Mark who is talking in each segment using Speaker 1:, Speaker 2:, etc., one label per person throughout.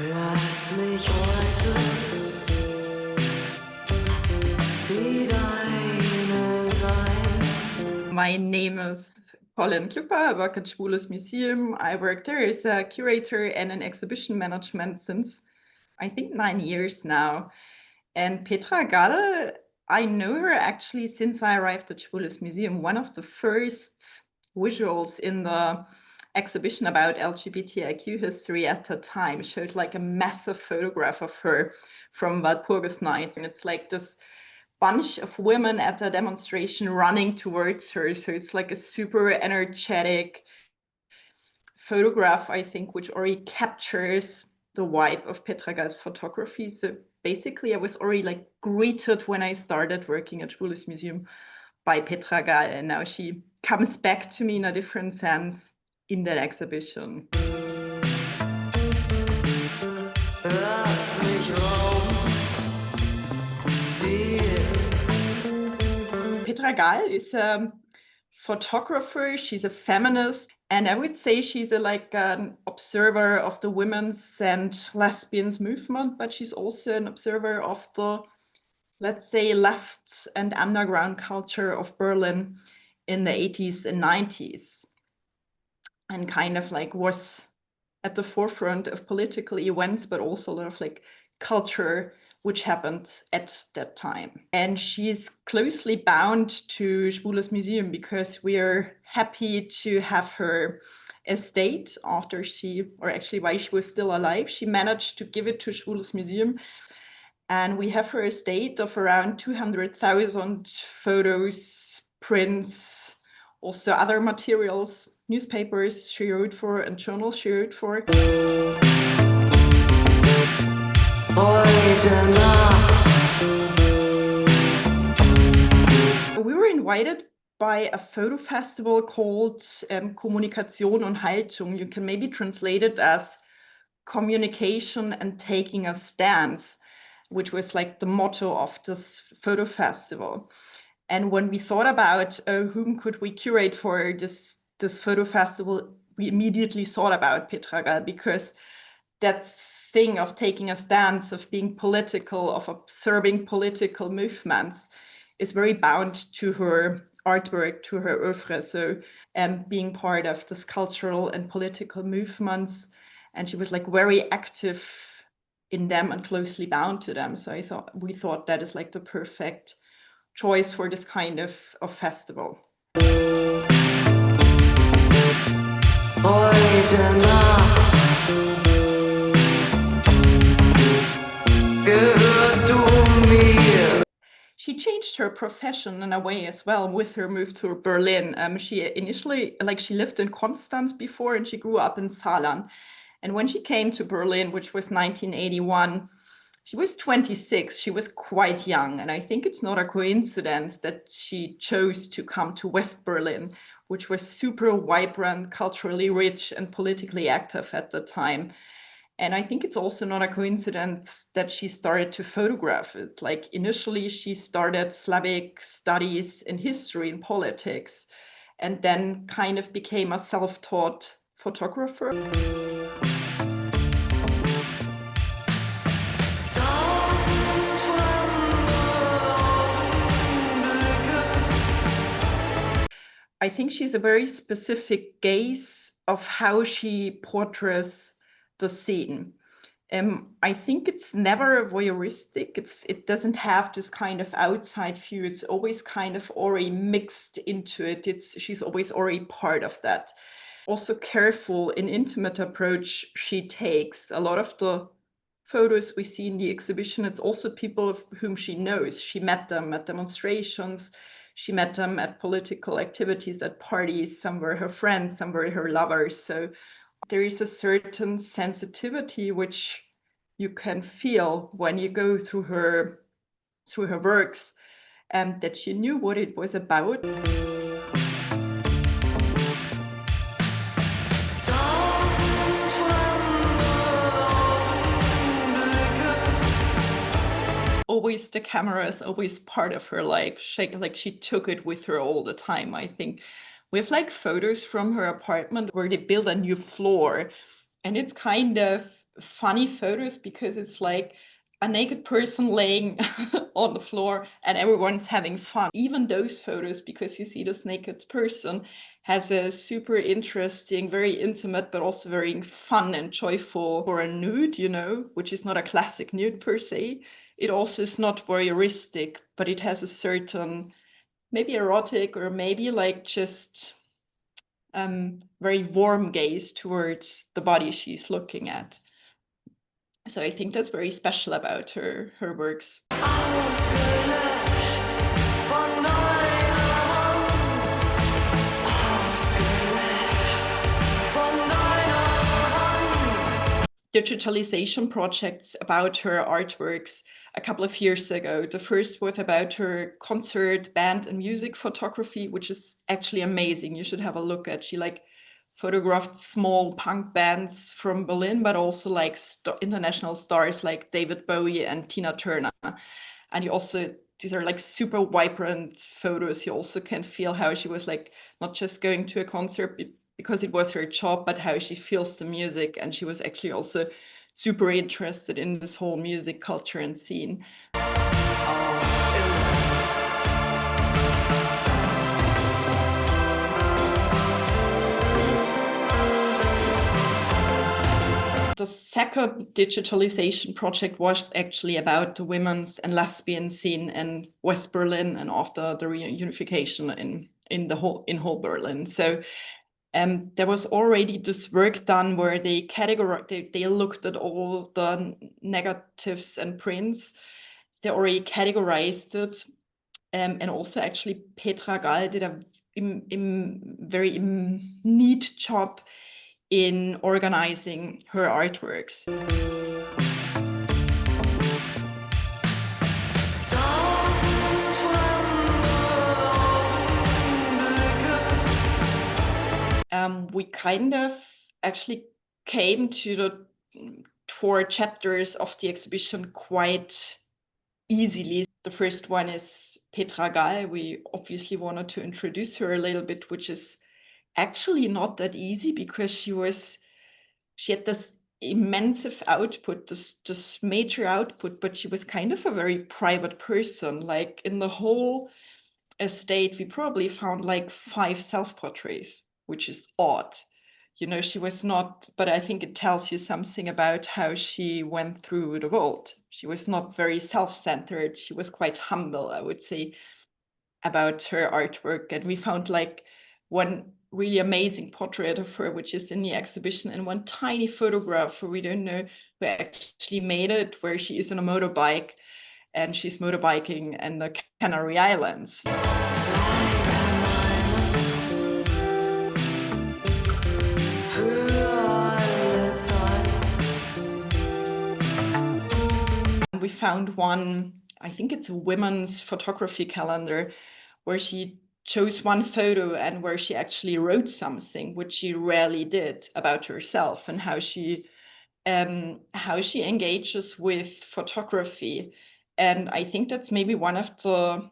Speaker 1: Lass mich heute die deine sein.
Speaker 2: My name is Collin KLUGBAUER. I work at Schwules Museum. I work there as a curator and in exhibition management since, I think, 9 years now. And Petra GALL, I know her actually since I arrived at Schwules Museum. One of the first visuals in the exhibition about LGBTIQ history at the time showed like a massive photograph of her from Walpurgis night. And it's like this bunch of women at a demonstration running towards her. So it's like a super energetic photograph, I think, which already captures the vibe of Petra GALL's photography. So basically, I was already like greeted when I started working at Schwules Museum by Petra GALL, and now she comes back to me in a different sense in that exhibition.
Speaker 1: Lass mich rauben, dir.
Speaker 2: Petra GALL is a photographer, she's a feminist, and I would say she's like an observer of the women's and lesbians movement, but she's also an observer of the, let's say, left and underground culture of Berlin in the 80s and 90s, and kind of like was at the forefront of political events, but also a lot of like culture which happened at that time. And she's closely bound to Schwules Museum because we are happy to have her estate after she, or actually while she was still alive, she managed to give it to Schwules Museum. And we have her estate of around 200,000 photos, prints, also other materials, newspapers she wrote for and journals she wrote for. We were invited by a photo festival called Kommunikation und Haltung. You can maybe translate it as communication and taking a stance, which was like the motto of this photo festival. And when we thought about whom could we curate for this photo festival, we immediately thought about Petra GALL, because that thing of taking a stance, of being political, of observing political movements is very bound to her artwork, to her oeuvre. So being part of this cultural and political movements, and she was like very active in them and closely bound to them. So we thought that is like the perfect choice for this kind of festival. She changed her profession in a way as well with her move to Berlin. She initially, she lived in Konstanz before, and she grew up in Saarland. And when she came to Berlin, which was 1981, she was 26. She was quite young. And I think it's not a coincidence that she chose to come to West Berlin, which was super vibrant, culturally rich, and politically active at the time. And I think it's also not a coincidence that she started to photograph it. Like initially, she started Slavic studies in history and politics, and then kind of became a self-taught photographer. I think she's a very specific gaze of how she portrays the scene. I think it's never voyeuristic. It doesn't have this kind of outside view. It's always kind of already mixed into it. She's always already part of that. Also careful and intimate approach she takes. A lot of the photos we see in the exhibition, it's also people whom she knows. She met them at demonstrations. She met them at political activities, at parties. Some were her friends, some were her lovers. So there is a certain sensitivity which you can feel when you go through her works, and that she knew what it was about. Always the camera is always part of her life. She took it with her all the time, I think. We have photos from her apartment where they built a new floor, and it's kind of funny photos because it's like a naked person laying on the floor and everyone's having fun. Even those photos, because you see this naked person, has a super interesting, very intimate, but also very fun and joyful for a nude, you know, which is not a classic nude per se. It also is not voyeuristic, but it has a certain, maybe erotic or maybe like just very warm gaze towards the body she's looking at. So I think that's very special about her works. Digitalization projects about her artworks a couple of years ago. The first was about her concert, band, and music photography, which is actually amazing. You should have a look at. She like photographed small punk bands from Berlin, but also like international stars like David Bowie and Tina Turner. And you also, these are like super vibrant photos. You also can feel how she was like not just going to a concert because it was her job, but how she feels the music. And she was actually also super interested in this whole music culture and scene. The second digitalization project was actually about the women's and lesbian scene in West Berlin and after the reunification in whole Berlin. So there was already this work done where they looked at all the negatives and prints. They already categorized it, and also actually Petra Gall did a very neat job in organizing her artworks. We kind of actually came to the 4 chapters of the exhibition quite easily. The first one is Petra Gall. We obviously wanted to introduce her a little bit, which is actually not that easy because she had this immense output, this major output, but she was kind of a very private person. Like in the whole estate, we probably found like 5 self-portraits, which is odd. You know, she was not, but I think it tells you something about how she went through the world. She was not very self-centered. She was quite humble, I would say, about her artwork. And we found like one really amazing portrait of her, which is in the exhibition, and one tiny photograph where we don't know who actually made it, where she is on a motorbike and she's motorbiking in the Canary Islands. We found one, I think it's a women's photography calendar, where she chose one photo and where she actually wrote something, which she rarely did, about herself and how she engages with photography. And I think that's maybe one of the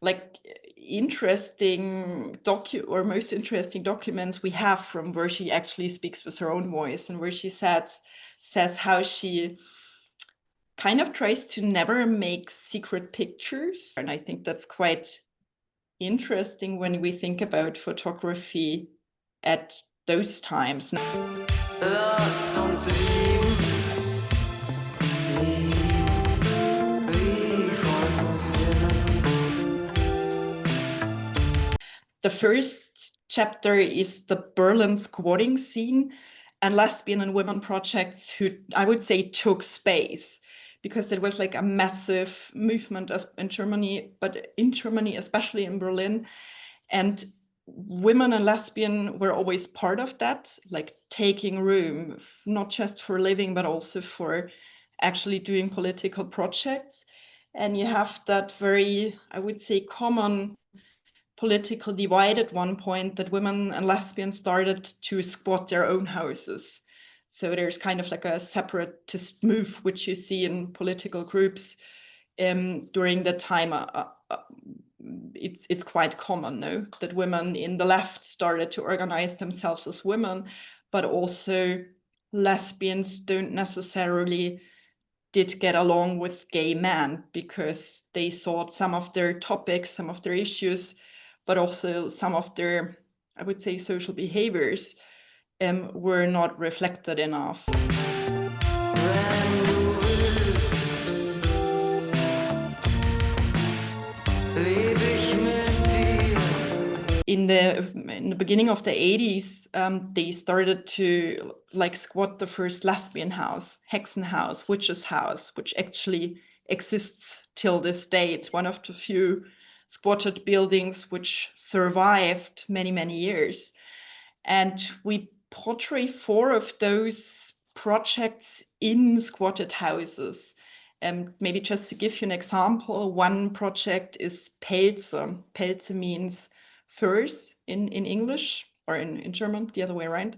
Speaker 2: like interesting most interesting documents we have from where she actually speaks with her own voice and where she says how she kind of tries to never make secret pictures. And I think that's quite interesting when we think about photography at those times.
Speaker 1: Lass uns lieben, wie von Sinnen.
Speaker 2: The first chapter is the Berlin squatting scene and lesbian and women projects who I would say took space, because it was like a massive movement in Germany, but in Germany, especially in Berlin. And women and lesbian were always part of that, like taking room, not just for living, but also for actually doing political projects. And you have that very, I would say, common political divide at one point, that women and lesbians started to squat their own houses. So there's kind of like a separatist move, which you see in political groups during the time. It's quite common, no, that women in the left started to organize themselves as women, but also lesbians don't necessarily did get along with gay men, because they thought some of their topics, some of their issues, but also some of their, I would say, social behaviors were not reflected enough. In the beginning of the 80s, they started to like squat the first lesbian house, Hexenhaus, witch's house, which actually exists till this day. It's one of the few squatted buildings which survived many, many years. And we portray 4 of those projects in squatted houses. Maybe just to give you an example, one project is Pelze. Pelze means furs in English, or in German, the other way around.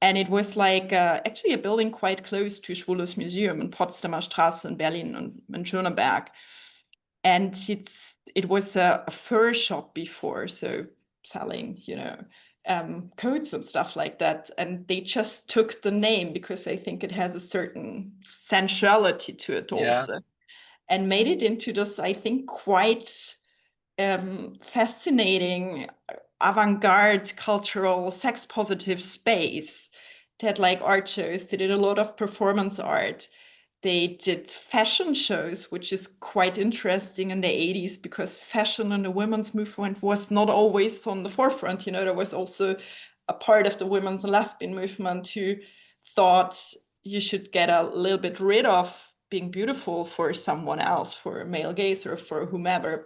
Speaker 2: And it was like actually a building quite close to Schwules Museum in Potsdamer Straße in Berlin and Schöneberg. And it was a fur shop before, so selling, coats and stuff like that. And they just took the name because I think it has a certain sensuality to it also, and made it into this, I think, quite fascinating avant-garde cultural sex positive space. They had like art shows, they did a lot of performance art. They did fashion shows, which is quite interesting in the 80s, because fashion and the women's movement was not always on the forefront. There was also a part of the women's and lesbian movement who thought you should get a little bit rid of being beautiful for someone else, for a male gaze or for whomever.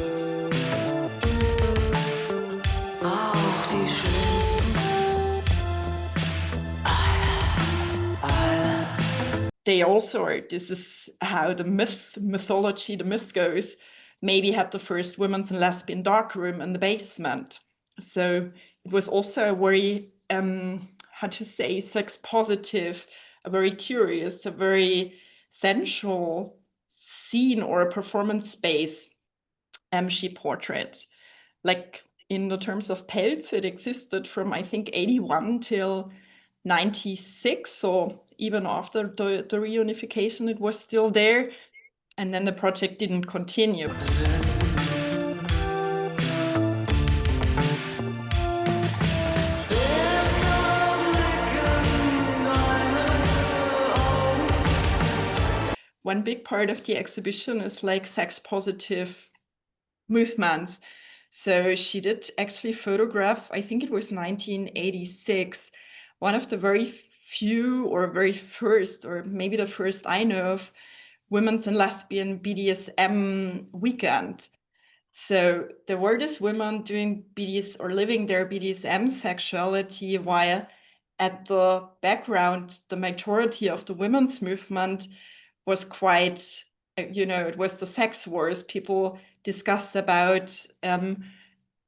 Speaker 2: They also, this is how the mythology, the myth goes, maybe had the first women's and lesbian darkroom in the basement. So it was also a very, how to say, sex positive, a very curious, a very sensual scene or a performance space she portrayed. Like in the terms of Pelz, it existed from, I think, 81 till 96, so even after the reunification, it was still there, and then the project didn't continue. One big part of the exhibition is like sex positive movements. So she did actually photograph, I think it was 1986, one of the very few or very first, or maybe the first I know of, women's and lesbian BDSM weekend. So there were these women doing BDS or living their BDSM sexuality, while at the background, the majority of the women's movement was quite, it was the sex wars. People discussed about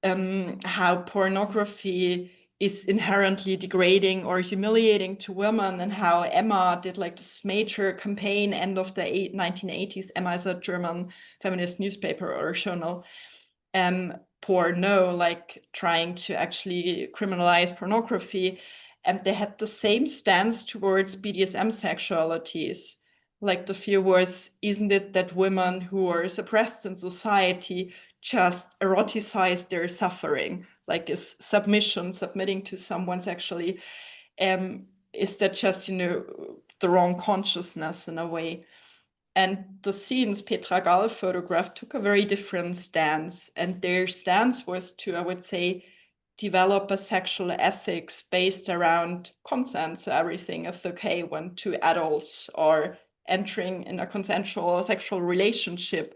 Speaker 2: how pornography is inherently degrading or humiliating to women, and how Emma did like this major campaign end of the 1980s. Emma is a German feminist newspaper or journal. Porno, like trying to actually criminalize pornography. And they had the same stance towards BDSM sexualities. Like the fear was, isn't it that women who are suppressed in society just eroticize their suffering? Like is submitting to someone sexually, is that just, the wrong consciousness in a way? And the scenes Petra Gall photographed took a very different stance. And their stance was to, I would say, develop a sexual ethics based around consent. So everything is okay when 2 adults are entering in a consensual sexual relationship.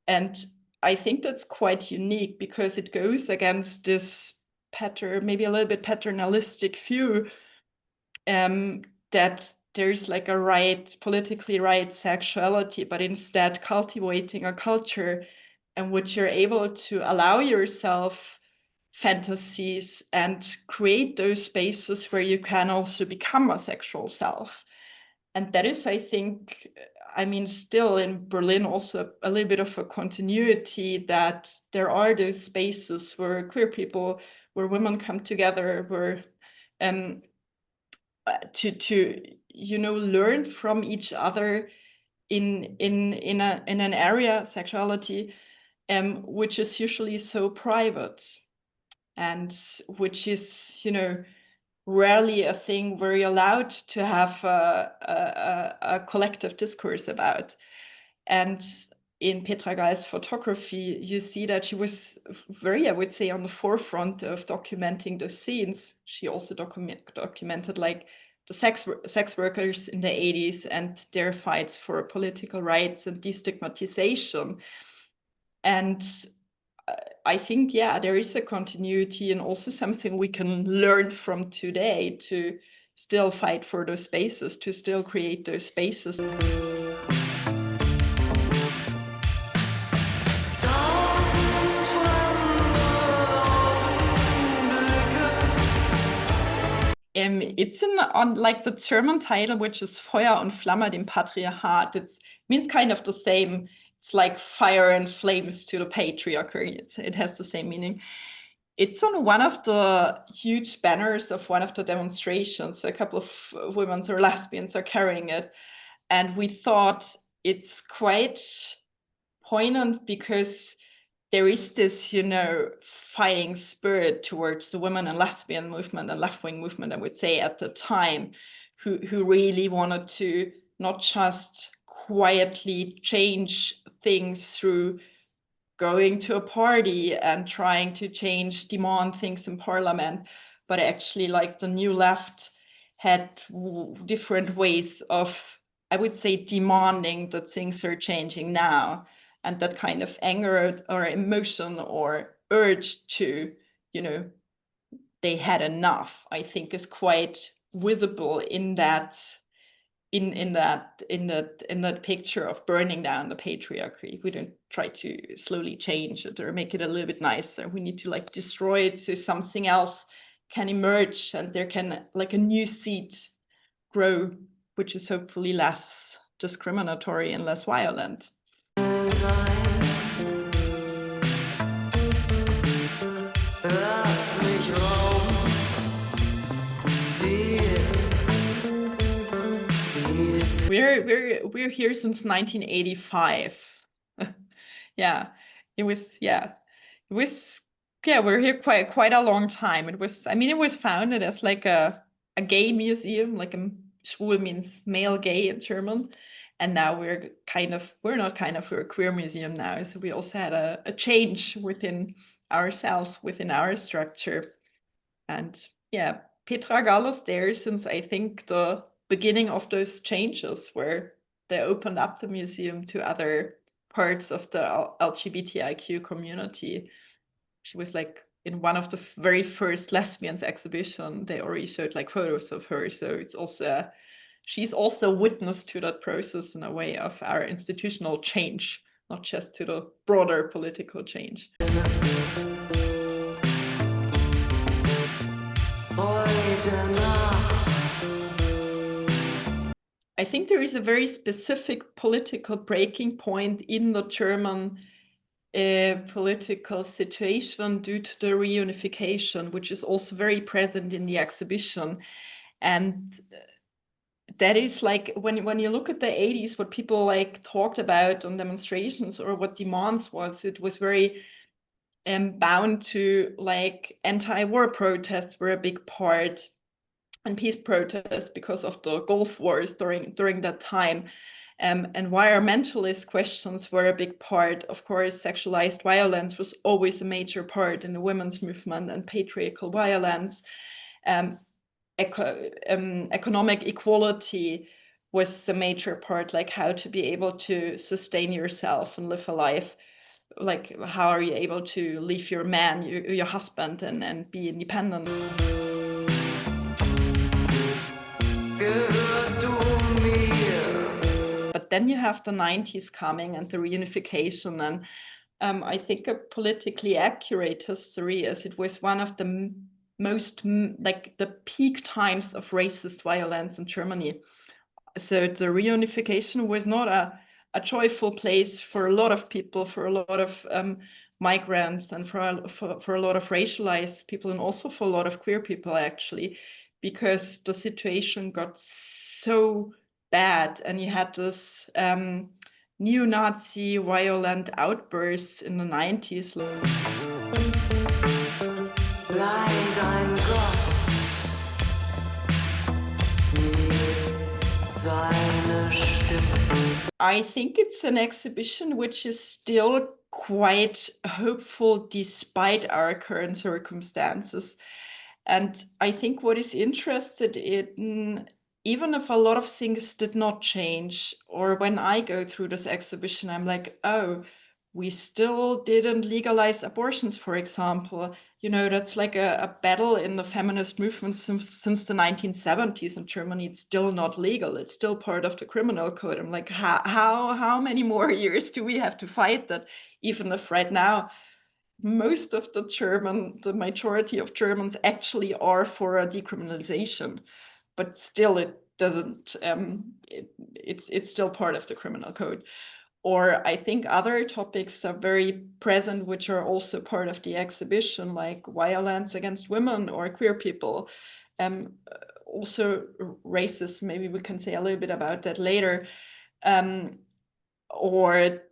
Speaker 2: And I think that's quite unique, because it goes against this maybe a little bit paternalistic view that there's like a politically right sexuality, but instead cultivating a culture in which you're able to allow yourself fantasies and create those spaces where you can also become a sexual self. And that is, I think, I mean, still in Berlin, also a little bit of a continuity, that there are those spaces where queer people, where women come together, where to learn from each other in an area, sexuality, which is usually so private, and which is rarely a thing where you're allowed to have a collective discourse about. And in Petra Gall's photography, you see that she was very, I would say, on the forefront of documenting those scenes. She also documented like the sex workers in the 80s and their fights for political rights and destigmatization. And I think, yeah, there is a continuity and also something we can learn from today to still fight for those spaces, to still create those spaces. It's on like the German title, which is Feuer und Flamme dem Patriarchat. It means kind of the same. It's like fire and flames to the patriarchy. It has the same meaning. It's on one of the huge banners of one of the demonstrations. A couple of women or lesbians are carrying it. And we thought it's quite poignant because there is this, fighting spirit towards the women and lesbian movement and left-wing movement, I would say, at the time, who really wanted to not just quietly change things through going to a party and trying to demand things in parliament, but actually like the new left had different ways of, I would say, demanding that things are changing now. And that kind of anger or emotion or urge to, they had enough, I think is quite visible in that picture of burning down the patriarchy. We don't try to slowly change it or make it a little bit nicer. We need to like destroy it so something else can emerge and there can like a new seed grow, which is hopefully less discriminatory and less violent. We're here since 1985. Yeah, we're here quite a long time. It was founded as like a gay museum, like Schwul means male, gay in German. And now we're a queer museum now. So we also had a change within ourselves, within our structure. And yeah, Petra Gall is there since I think the beginning of those changes where they opened up the museum to other parts of the LGBTIQ community. She was like in one of the very first lesbians exhibition, they already showed like photos of her. So it's also, she's also a witness to that process in a way of our institutional change, not just to the broader political change. I think there is a very specific political breaking point in the German political situation due to the reunification, which is also very present in the exhibition. And that is like when you look at the 80s, what people like talked about on demonstrations or what demands was, it was very bound to like anti-war protests were a big part, and peace protests because of the Gulf Wars during that time. Environmentalist questions were a big part. Of course, sexualized violence was always a major part in the women's movement, and patriarchal violence. Economic equality was a major part, like how to be able to sustain yourself and live a life. Like, how are you able to leave your man, your husband, and be independent? But then you have the 90s coming and the reunification, and I think a politically accurate history is it was one of the most, like the peak times of racist violence in Germany So the reunification was not a joyful place for a lot of people, for a lot of migrants, and for a lot of racialized people, and also for a lot of queer people, actually, because the situation got so bad, and you had this neo-Nazi violent outbursts in the 90s.
Speaker 1: Leid ein Gott, mir seine Stimme.
Speaker 2: I think it's an exhibition which is still quite hopeful despite our current circumstances. And I think what is interested in, even if a lot of things did not change, or when I go through this exhibition, I'm like, oh, we still didn't legalize abortions, for example. You know, that's like a battle in the feminist movement since the 1970s in Germany. It's still not legal. It's still part of the criminal code. I'm like, how many more years do we have to fight that? Even if right now most of the majority of Germans actually are for a decriminalization, but still it doesn't, it's still part of the criminal code. Or I think other topics are very present, which are also part of the exhibition, like violence against women or queer people. Also racism, maybe we can say a little bit about that later. Or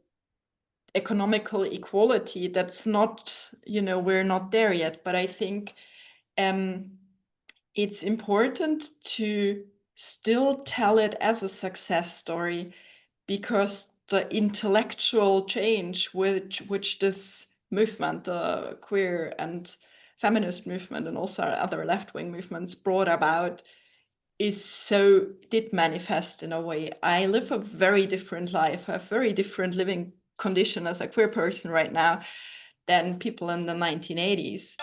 Speaker 2: economical equality, that's not, you know, we're not there yet, but I think it's important to still tell it as a success story, because the intellectual change which this movement, the queer and feminist movement, and also other left-wing movements brought about, did manifest in a way. I live a very different life, I have very different living condition as a queer person right now than people in the 1980s.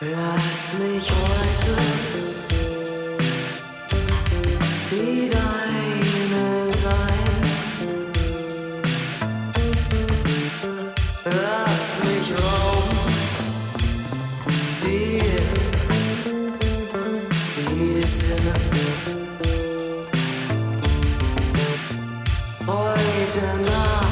Speaker 1: Lass mich heute die deine sein. Lass mich rauben dir die Sinne. Heute Nacht